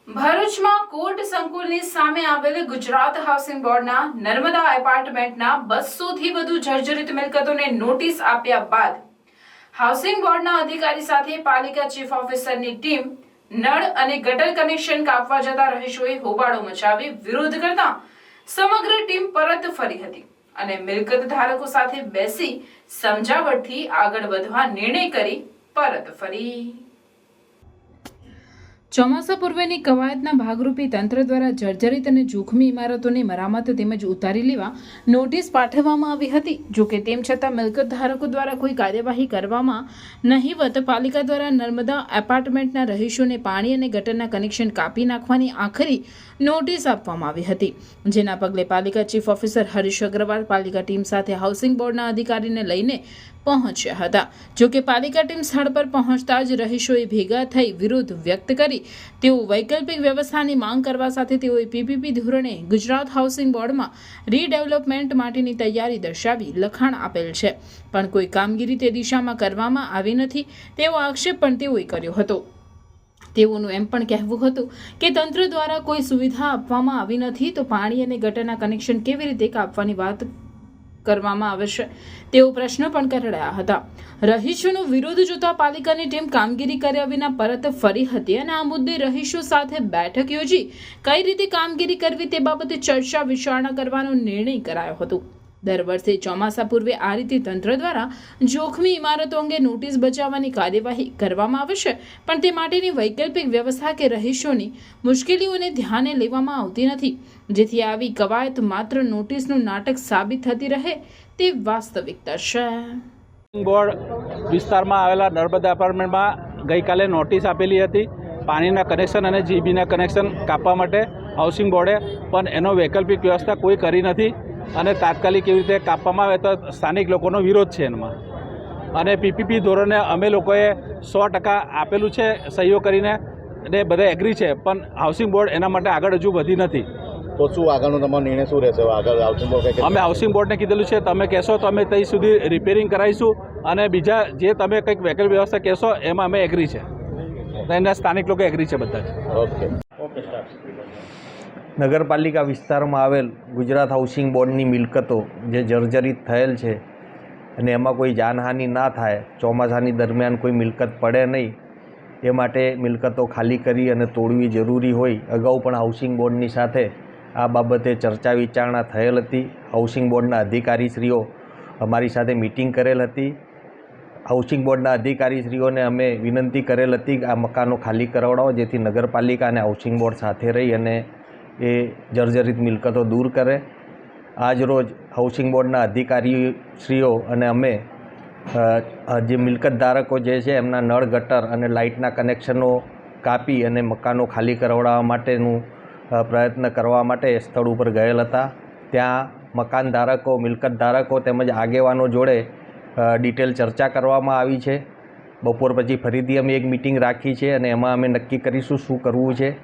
ભરૂચમાં કોટ સંકુલની સામે આવેલ ગુજરાત હાઉસિંગ બોર્ડના નર્મદા એપાર્ટમેન્ટના 200થી વધુ જર્જરિત મિલકતોને નોટિસ આપ્યા બાદ હાઉસિંગ બોર્ડના અધિકારી સાથે પાલિકા ચીફ ઓફિસરની ટીમ નળ અને ગટર કનેક્શન કાપવા જતા રહીશોએ હોબાળો મચાવી વિરોધ કરતા સમગ્ર ટીમ પરત ફરી હતી અને મિલકત ધારકો સાથે બેસી સમજાવટથી આગળ વધવા નિર્ણય કરી પરત ફરી. ચોમાસા પૂર્વેની કવાયતના ભાગરૂપે તંત્ર દ્વારા જર્જરિત અને જોખમી ઇમારતોની મરામત તેમજ ઉતારી લેવા નોટિસ પાઠવવામાં આવી હતી. જોકે તેમ છતાં મિલકત ધારકો દ્વારા કોઈ કાર્યવાહી કરવામાં નહીવત પાલિકા દ્વારા નર્મદા એપાર્ટમેન્ટના રહીશોને પાણી અને ગટરના કનેક્શન કાપી નાખવાની આખરી નોટિસ આપવામાં આવી હતી, જેના પગલે પાલિકા ચીફ ઓફિસર હરીશ અગ્રવાલ પાલિકા ટીમ સાથે હાઉસિંગ બોર્ડના અધિકારીને લઈને પહોંચ્યા હતા. જોકે પાલિકા ટીમ સ્થળ પર પહોંચતા જ રહીશોએ ભેગા થઈ વિરોધ વ્યક્ત કરી તેઓ વૈકલ્પિક વ્યવસ્થાની માંગ કરવા સાથે તેઓએ પીપીપી ધોરણે ગુજરાત હાઉસિંગ બોર્ડમાં રીડેવલપમેન્ટ માટેની તૈયારી દર્શાવી લખાણ આપેલ છે, પણ કોઈ કામગીરી તે દિશામાં કરવામાં આવી નથી તેવો આક્ષેપ પણ તેઓએ કર્યો હતો. તેઓનું એમ પણ કહેવું હતું કે તંત્ર દ્વારા કોઈ સુવિધા આપવામાં આવી નથી તો પાણી અને ગટરના કનેક્શન કેવી રીતે કાપવાની વાત કરવામાં આવશે તેવો પ્રશ્ન પણ કરાયા હતા. રહીશોનો વિરોધ જોતા પાલિકાની ટીમ કામગીરી કર્યા વિના પરત ફરી હતી અને આ મુદ્દે રહીશો સાથે બેઠક યોજી કઈ રીતે કામગીરી કરવી તે બાબતે ચર્ચા વિચારણા કરવાનો નિર્ણય કરાયો હતો. દર વર્ષે ચોમાસા પૂર્વે આ રીતે તંત્ર દ્વારા જોખમી ઇમારતો અંગે નોટિસ બજાવવાની કાર્યવાહી કરવામાં આવશે, પણ તે માટેની વૈકલ્પિક વ્યવસ્થા કે રહીશોની મુશ્કેલીઓને ધ્યાને લેવામાં આવતી નથી, જેથી આવી કવાયત માત્ર નોટિસનું નાટક સાબિત થતી રહે તે વાસ્તવિકતા છે. બોર્ડ વિસ્તારમાં આવેલા નર્મદા એપાર્ટમેન્ટમાં ગઈકાલે નોટિસ આપેલી હતી પાણીના કનેક્શન અને જીબીના કનેક્શન કાપવા માટે હાઉસિંગ બોર્ડે, પણ એનો વૈકલ્પિક વ્યવસ્થા કોઈ કરી નથી અને તાત્કાલિક એવી રીતે કાપવામાં આવે તો સ્થાનિક લોકોનો વિરોધ છે એમાં. અને પીપીપી ધોરણે અમે લોકોએ 100% આપેલું છે સહીઓ કરીને અને બધા એગ્રી છે, પણ હાઉસિંગ બોર્ડ એના માટે આગળ હજુ વધી નથી. તો શું આગળનો તમારો નિર્ણય શું રહેશે? આગળ હાઉસિંગ બોર્ડ અમે હાઉસિંગ બોર્ડને કીધેલું છે તમે કહેશો તો અમે ત્યાં સુધી રિપેરિંગ કરાવીશું અને બીજા જે તમે કંઈક વૈકલ્પિક વ્યવસ્થા કહેશો એમાં અમે એગ્રી છે. એના સ્થાનિક લોકો એગ્રી છે બધા જ. ઓકે. નગરપાલિકા વિસ્તારમાં આવેલ ગુજરાત હાઉસિંગ બોર્ડની મિલકતો જે જર્જરિત થયેલ છે અને એમાં કોઈ જાનહાનિ ના થાય, ચોમાસાની દરમિયાન કોઈ મિલકત પડે નહીં, એ માટે મિલકતો ખાલી કરી અને તોડવી જરૂરી હોય. અગાઉ પણ હાઉસિંગ બોર્ડની સાથે આ બાબતે ચર્ચા વિચારણા થયેલ હતી. હાઉસિંગ બોર્ડના અધિકારીશ્રીઓ અમારી સાથે મિટિંગ કરેલ હતી. હાઉસિંગ બોર્ડના અધિકારીશ્રીઓને અમે વિનંતી કરેલ હતી કે આ મકાનો ખાલી કરાવડાવો, જેથી નગરપાલિકા અને હાઉસિંગ બોર્ડ સાથે રહી અને એ જર્જરિત મિલકતો દૂર કરે. આજ રોજ હાઉસિંગ બોર્ડના અધિકારીશ્રીઓ અને અમે જે મિલકત ધારકો જે છે એમના નળ ગટર અને લાઇટના કનેક્શનો કાપી અને મકાનો ખાલી કરાવડાવવા માટેનું પ્રયત્ન કરવા માટે સ્થળ ઉપર ગયેલ હતા. ત્યાં મકાન ધારકો, મિલકત ધારકો તેમજ આગેવાનો જોડે ડિટેલ ચર્ચા કરવામાં આવી છે. બપોર પછી ફરીથી અમે એક મિટિંગ રાખી છે અને એમાં અમે નક્કી કરીશું શું કરવું છે.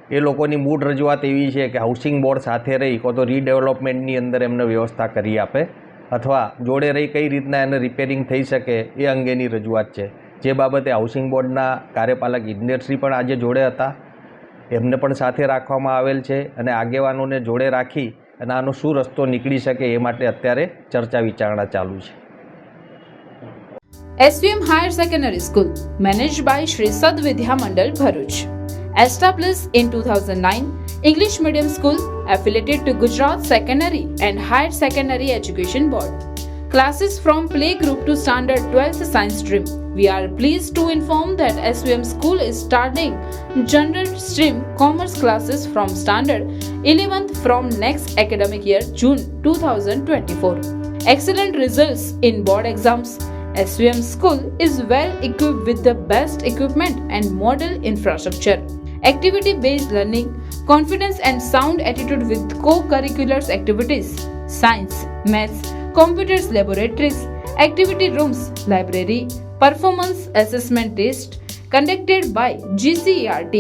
એ લોકોની મૂળ રજૂઆત એવી છે કે હાઉસિંગ બોર્ડ સાથે રહી કો તો રીડેવલપમેન્ટની અંદર એમને વ્યવસ્થા કરી આપે અથવા જોડે રહી કઈ રીતના એને રિપેરિંગ થઈ શકે એ અંગેની રજૂઆત છે. જે બાબતે હાઉસિંગ બોર્ડના કાર્યપાલક ઇજનેરશ્રી પણ આજે જોડે હતા, એમને પણ સાથે રાખવામાં આવેલ છે અને આગેવાનોને જોડે રાખી અને આનો શું રસ્તો નીકળી શકે એ માટે અત્યારે ચર્ચા વિચારણા ચાલુ છે. SVM Higher Secondary School, managed by Shri Sad Vidya Mandal, Bharuch. Established in 2009, English medium school affiliated to Gujarat Secondary and Higher Secondary Education Board. Classes from playgroup to standard 12th science stream. We are pleased to inform that SVM school is starting general stream commerce classes from standard 11th from next academic year June 2024. Excellent results in board exams. SVM school is well equipped with the best equipment and model infrastructure. Activity-based learning, confidence and sound attitude with co-curricular activities, science, maths, computers laboratories, activity rooms, library, performance assessment test conducted by GCERT,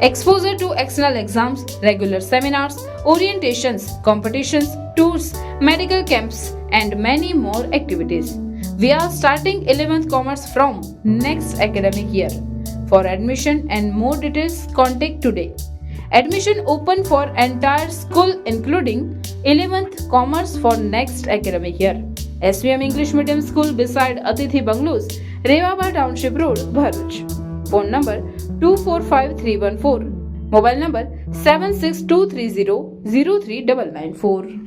exposure to external exams, regular seminars, orientations, competitions, tours, medical camps and many more activities. We are starting 11th commerce from next academic year. For admission and more details, contact today. Admission open for entire school including 11th Commerce for next academic year. SVM English Medium School beside Atithi Bungalows, Rewaba Township Road, Bharuch. Phone number 245314. Mobile number 7623003994.